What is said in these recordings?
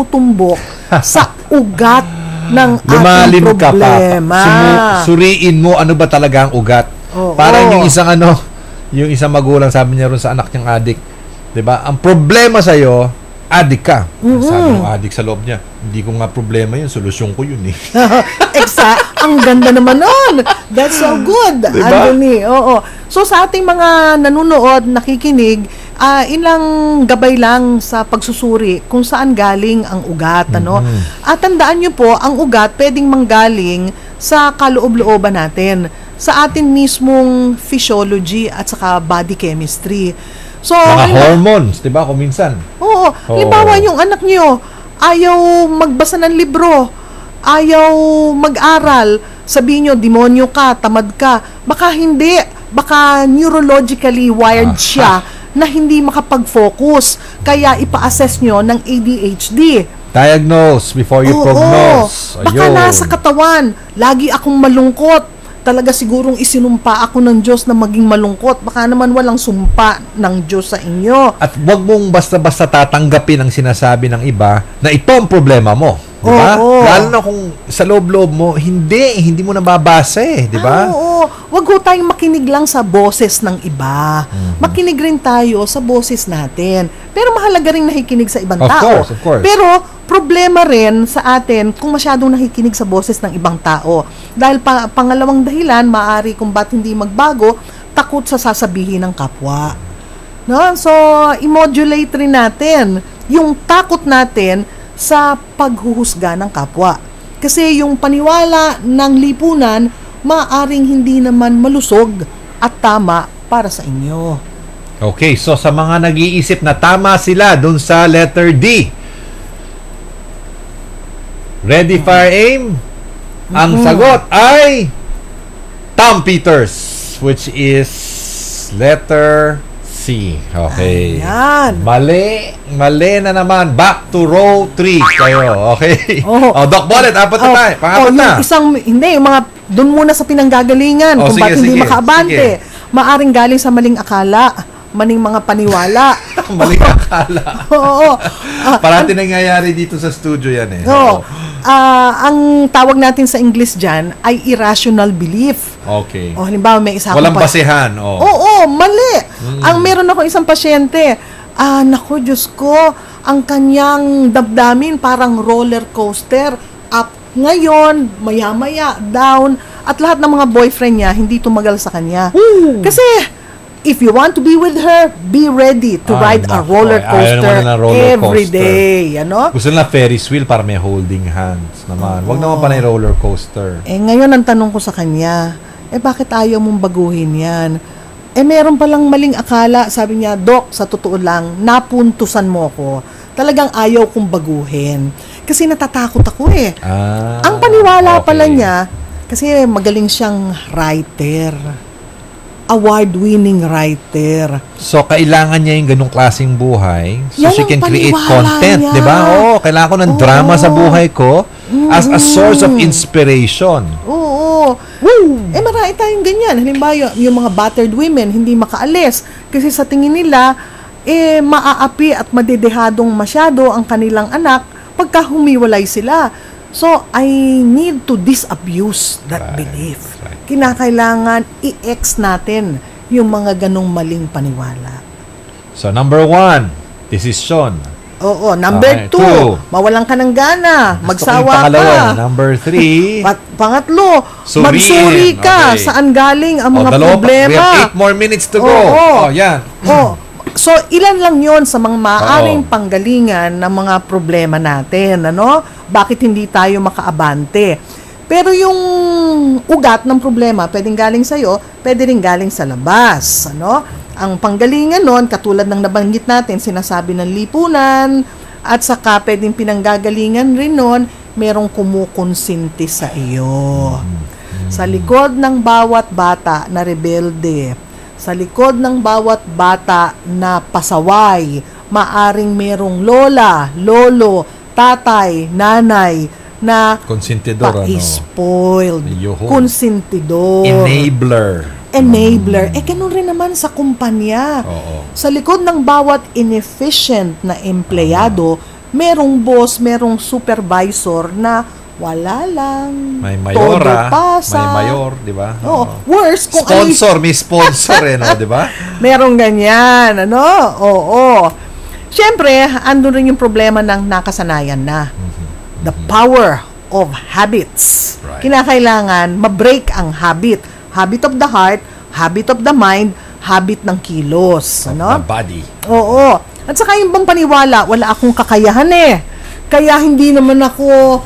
tumutumbok sa ugat ng ating Lumalim ka pa. problema. Suriin mo ano ba talaga ang ugat. Parang yung isang magulang sabi niya ron sa anak niyang adik, 'di ba? Ang problema sa iyo, adik ka. Sabi ng adik sa loob niya, hindi ko nga problema yun, solusyon ko yun eh. Ang ganda naman nun. That's so good, diba? Anthony. Oo. So sa ating mga nanunood, nakikinig, ilang gabay lang sa pagsusuri kung saan galing ang ugat. Ano? At tandaan nyo po, ang ugat pwedeng manggaling sa kaloob-looban natin, sa atin mismong physiology at saka body chemistry. So, mga hormones, 'di ba? Kung minsan. Oo. Halimbawa, yung anak niyo ayaw magbasa ng libro, ayaw mag-aral, sabihin niyo demonyo ka, tamad ka. Baka hindi, baka neurologically wired siya na hindi makapag-focus. Kaya ipa-assess niyo ng ADHD. Diagnose before you prognose. Baka nasa katawan, lagi akong malungkot. Talaga sigurong isinumpa ako ng Diyos na maging malungkot. Baka naman walang sumpa ng Diyos sa inyo. At wag mong basta-basta tatanggapin ang sinasabi ng iba na ito ang problema mo. Di ba? Lalo na kung sa loob-loob mo, hindi mo nababasa eh. Di ba? Wag ho tayong makinig lang sa boses ng iba. Makinig rin tayo sa boses natin. Pero mahalaga rin nakikinig sa ibang tao. Of course. Pero problema rin sa atin kung masyadong nakikinig sa boses ng ibang tao. Dahil pangalawang dahilan, maaari kung ba't hindi magbago, takot sa sasabihin ng kapwa. No? So, i-modulate rin natin yung takot natin sa paghuhusga ng kapwa. Kasi yung paniwala ng lipunan, maaring hindi naman malusog at tama para sa inyo. Okay, so sa mga nag-iisip na tama sila dun sa letter D, ready, fire, aim. Ang sagot ay Tom Peters, which is letter C. Okay. Ayan. Mali na naman. Back to row 3 kayo. Okay. Doc Bonnet, apat na tayo. Pangapat na. Yung mga doon muna sa pinanggagalingan kung ba't hindi makaabante. Maaring galing sa maling akala, maling mga paniwala. Maling akala. Oo. Parati nangyayari dito sa studio yan eh. Ang tawag natin sa English dyan ay irrational belief. Okay. Halimbawa, may isa walang basehan. Oo, mali. Ang meron ako isang pasyente, naku, Diyos ko, ang kanyang damdamin parang roller coaster. Up ngayon, maya-maya, down, at lahat ng mga boyfriend niya, hindi tumagal sa kanya. Kasi, if you want to be with her, be ready to ride a roller coaster every day. Ano? Gusto na Ferris wheel para may holding hands naman. Wag naman pa na roller coaster. Ngayon ang tanong ko sa kanya, bakit ayaw mong baguhin yan? Meron palang maling akala. Sabi niya, Doc, sa totoo lang, napuntusan mo ko. Talagang ayaw kong baguhin. Kasi natatakot ako eh. Ang paniwala pala niya, kasi magaling siyang writer. Award-winning writer. So, kailangan niya yung ganung klaseng buhay so yan she can create content, di ba? Kailangan ko ng drama sa buhay ko as a source of inspiration. Marami tayong ganyan. Halimbawa, yung mga battered women, hindi makaalis. Kasi sa tingin nila, maaapi at madedehadong masyado ang kanilang anak pagka humiwalay sila. So, I need to disabuse that belief. Kinakailangan i-ex natin yung mga ganong maling paniwala. So, number 1, desisyon. Number 2, mawalan ka ng gana, magsawa ka. Number 3, pangatlo, magsuri ka saan galing ang mga problema. We have 8 more minutes to go. Yan. So, ilan lang yon sa mga maaaring panggalingan ng mga problema natin. Ano? Bakit hindi tayo makaabante? Pero yung ugat ng problema, pwedeng galing sa'yo, pwede rin galing sa labas. Ano? Ang panggalingan nun, katulad ng nabanggit natin, sinasabi ng lipunan, at saka pwedeng pinanggagalingan rin nun, merong kumukonsinti sa iyo. Sa likod ng bawat bata na rebelde, sa likod ng bawat bata na pasaway, maaring merong lola, lolo, tatay, nanay, na konsentidor, spoiled, konsentidor, enabler. Ganun rin naman sa kumpanya. Sa likod ng bawat inefficient na empleyado, merong boss, merong supervisor na wala lang. May todo mayora, pasa. may mayor, di ba? Oo. Worse kung Sponsor, may sponsor no, di ba? merong ganyan, ano? Oo. Siyempre, andun rin yung problema ng nakasanayan na. The power of habits. Right. Kinakailangan ma-break ang habit. Habit of the heart, habit of the mind, habit ng kilos. Ano? The body. Oo. At saka yung bang paniwala, wala akong kakayahan eh. Kaya hindi naman ako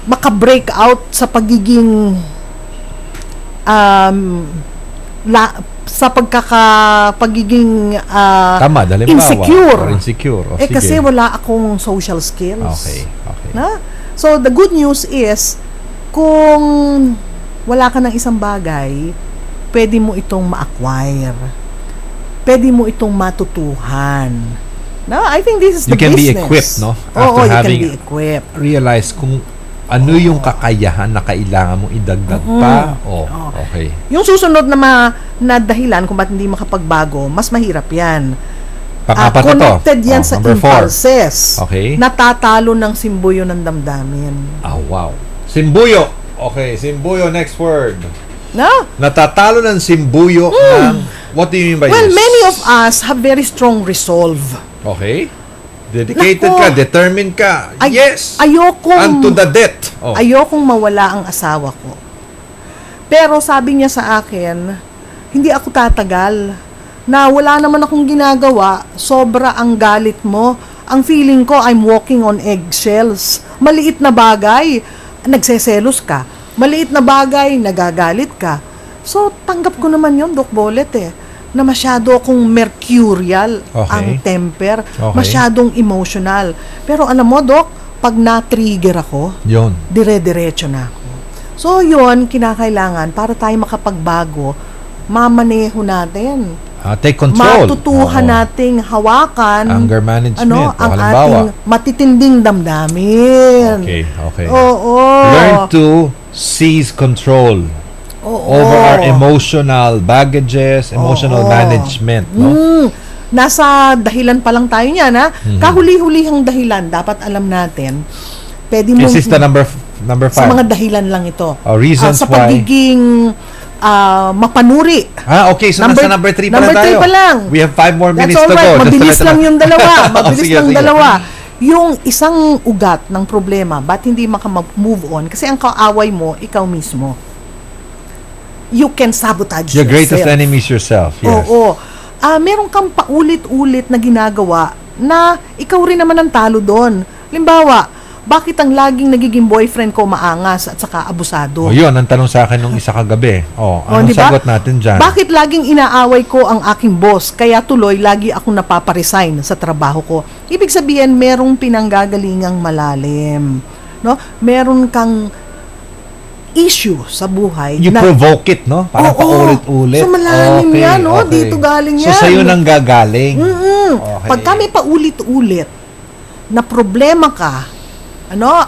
maka-break out sa pagiging sa pagiging Tama, halimbawa. insecure. Or insecure. O, sige. Kasi wala akong social skills. Okay. Na? So, the good news is, kung wala ka ng isang bagay, pwede mo itong ma-acquire. Pwede mo itong matutuhan. No, I think this is the You can business. be equipped, no? Oo, you can having be equipped. realize kung ano yung kakayahan na kailangan mong idagdag pa. Okay. Yung susunod na dahilan kung ba't hindi makapagbago, mas mahirap yan. Pang-apat na to. Connected yan sa number 4. impulses. Okay. Natatalo ng simbuyo ng damdamin. Wow. Simbuyo. Okay, simbuyo, next word. No? Natatalo ng simbuyo ng, what do you mean by Well, this? many of us have very strong resolve. Okay. Dedicated Nako. ka, determined ka. Yes. Unto the death. Ayokong mawala ang asawa ko. Pero sabi niya sa akin, hindi ako tatagal. Na wala naman akong ginagawa, sobra ang galit mo. Ang feeling ko, I'm walking on eggshells. Maliit na bagay, nagseselos ka. Maliit na bagay, nagagalit ka. So, tanggap ko naman yun, Doc Bolet na masyado akong mercurial ang temper. Okay. Masyadong emotional. Pero alam mo, Doc, pag na-trigger ako, Yun. dire-diretso na ako. So, yun, kinakailangan para tayo makapagbago, mamaneho natin. Take control. Matutuhan nating hawakan Anger management. ang halimbawa. ating matitinding damdamin. Okay. Oo. Learn to seize control over our emotional baggages, emotional management. No? Nasa dahilan pa lang tayo niyan, ha? Kahuli-hulihang dahilan, dapat alam natin. Pwede mo This is the number 5. sa mga dahilan lang ito. Reasons sa why. pagiging mapanuri. Okay. So, nasa number 3 pa lang number tayo. 3 pa lang. We have 5 more That's minutes to all right. go. Mabilis lang yung dalawa. Mabilis Sige, lang sige. dalawa. Yung isang ugat ng problema, ba't hindi maka-move on? Kasi ang kaaway mo, ikaw mismo. You can sabotage Your greatest yourself. enemy is yourself. Yes. Oo. Meron kang paulit-ulit na ginagawa na ikaw rin naman ang talo doon. Halimbawa, bakit ang laging nagiging boyfriend ko maangas at saka abusado? Yun, ang tanong sa akin nung isa kagabi. Anong diba? sagot natin dyan? Bakit laging inaaway ko ang aking boss, kaya tuloy lagi akong napaparesign sa trabaho ko? Ibig sabihin, merong pinanggagalingang malalim. No? Meron kang issue sa buhay. You provoke it, no? Parang paulit-ulit. So, malalim yan, no? Dito galing yan. So, sa'yo nang gagaling. Okay. Pag kami paulit-ulit na problema ka,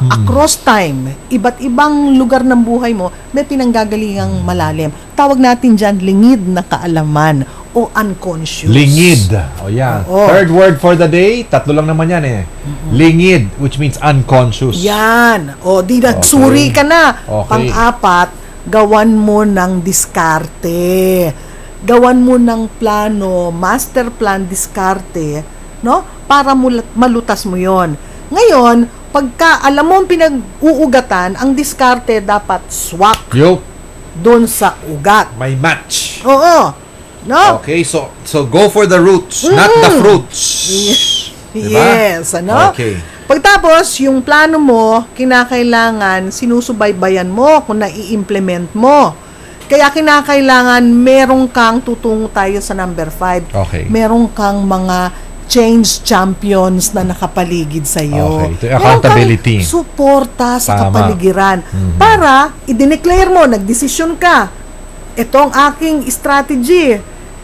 across time, iba't ibang lugar ng buhay mo, may pinanggagalingang malalim. Tawag natin dyan, lingid na kaalaman o unconscious. Lingid. Yan. Third word for the day, 3 lang naman yan Lingid, which means unconscious. Yan. Di nagsuri ka na. Okay. Pang-apat, gawan mo ng diskarte. Gawan mo ng plano, master plan, diskarte, no? Para malutas mo yon. Ngayon, pagka alam mo ang pinag-uugatan, ang diskarte dapat swak doon sa ugat. May match. Oo. No? Okay, so go for the roots, not the fruits. Diba? Yes, Okay. Pagtapos, yung plano mo, kinakailangan sinusubaybayan mo kung nai-implement mo. Kaya kinakailangan merong kang tutungo tayo sa number 5. Okay. Merong kang mga change champions na nakapaligid sa iyo. Okay. Ito yung accountability. Meron kang suporta sa Tama. kapaligiran. Para i-declare mo, nagdesisyon ka. Ito ang aking strategy.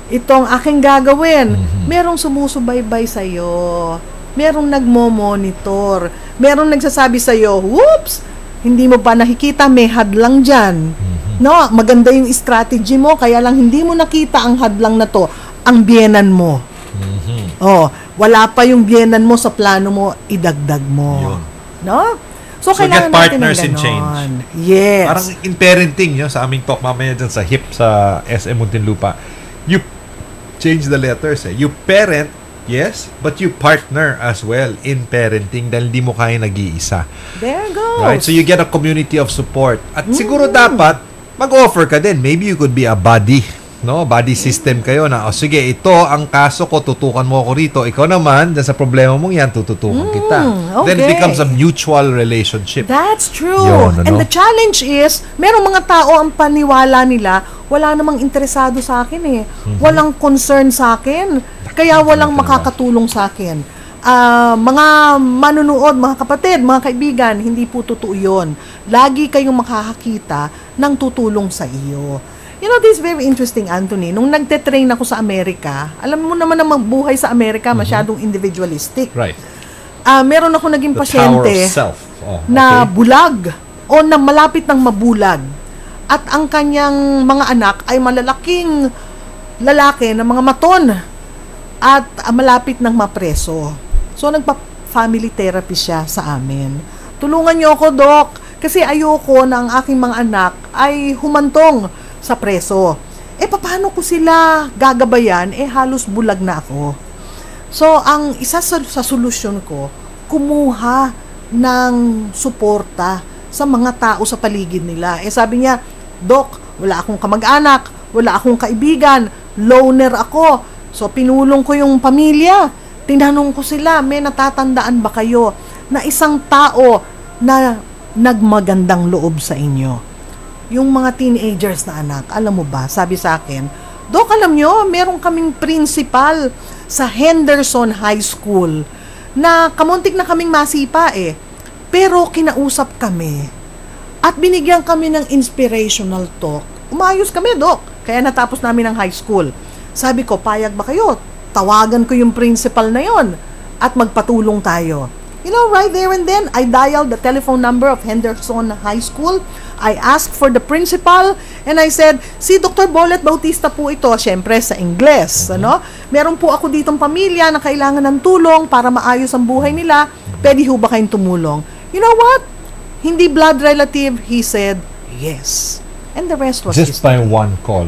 Ito ang aking gagawin. Merong sumusubaybay sa iyo. Merong nagmo-monitor. Merong nagsasabi sa iyo, whoops, hindi mo pa nakikita, may hadlang dyan. No, maganda yung strategy mo, kaya lang hindi mo nakita ang hadlang na to, ang biyenan mo. Oh, wala pa yung biyenan mo sa plano mo, idagdag mo. Yun. No? So get kailangan partners natin in ng change. ganon. Yes. Parang in parenting, sa aming talk mamaya dyan sa HIP sa SM Muntinlupa, you change the letters. You parent, yes, but you partner as well in parenting dahil hindi mo kaya nag-iisa. There goes. Right? So you get a community of support. At siguro dapat mag-offer ka din. Maybe you could be a buddy. No, body system kayo na, sige, ito ang kaso ko, tutukan mo ako rito. Ikaw naman, dyan sa problema mong yan, tututukan kita. Okay. Then it becomes a mutual relationship. That's true. Yun, And the challenge is, merong mga tao ang paniwala nila, wala namang interesado sa akin eh. Walang concern sa akin. Kaya walang makakatulong sa akin. Mga manunood, mga kapatid, mga kaibigan, hindi po totoo yun. Lagi kayong makakakita ng tutulong sa iyo. You know, this is very interesting, Anthony. Nung nagte-train ako sa Amerika, alam mo naman na magbuhay sa Amerika, masyadong individualistic. Right. Meron ako naging The pasyente tower of self. na bulag o na malapit ng mabulag. At ang kanyang mga anak ay malalaking lalaki na mga maton at malapit ng mapreso. So, nagpa-family therapy siya sa amin. Tulungan niyo ako, Doc, kasi ayoko na ang aking mga anak ay humantong sa preso. Paano ko sila gagabayan? Halos bulag na ako. So, ang isa sa solusyon ko, kumuha ng suporta sa mga tao sa paligid nila. Sabi niya, Doc, wala akong kamag-anak, wala akong kaibigan, loner ako. So, pinulong ko yung pamilya. Tinanong ko sila, may natatandaan ba kayo na isang tao na nagmagandang loob sa inyo? Yung mga teenagers na anak, alam mo ba, sabi sa akin, Dok, alam nyo, meron kaming principal sa Henderson High School na kamuntik na kaming masipa pero kinausap kami at binigyan kami ng inspirational talk. Umayos kami, Dok. Kaya natapos namin ang high school. Sabi ko, payag ba kayo? Tawagan ko yung principal na yon at magpatulong tayo. You know, right there and then, I dialed the telephone number of Henderson High School. I asked for the principal and I said, si Dr. Bolet Bautista po ito, syempre sa Ingles. Meron po ako ditong pamilya na kailangan ng tulong para maayos ang buhay nila. Pwede ho ba kayong tumulong? You know what? Hindi blood relative. He said, yes. And the rest was just by one call.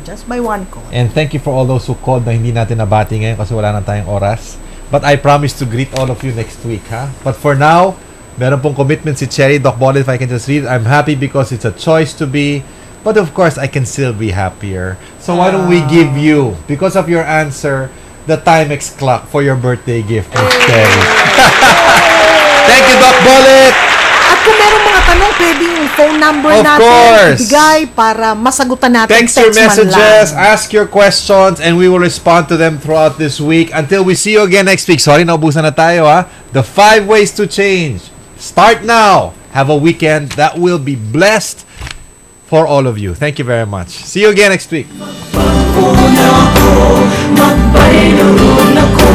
Just by one call. And thank you for all those who called na hindi natin nabati ngayon kasi wala na tayong oras. But I promise to greet all of you next week, But for now, meron pong commitment si Cherry. Doc Bolet, if I can just read, I'm happy because it's a choice to be. But of course, I can still be happier. So why don't we give you, because of your answer, the Timex clock for your birthday gift, Miss Cherry. Thank you, Doc Bolet! At kung meron mga tanong, pwede yung phone number Of natin course. ibigay para masagutan natin. Text your man messages, lang. ask your questions, and we will respond to them throughout this week. Until we see you again next week. Sorry, naubusan na tayo, The 5 ways to change. Start now. Have a weekend that will be blessed for all of you. Thank you very much. See you again next week. Magbaylo ako,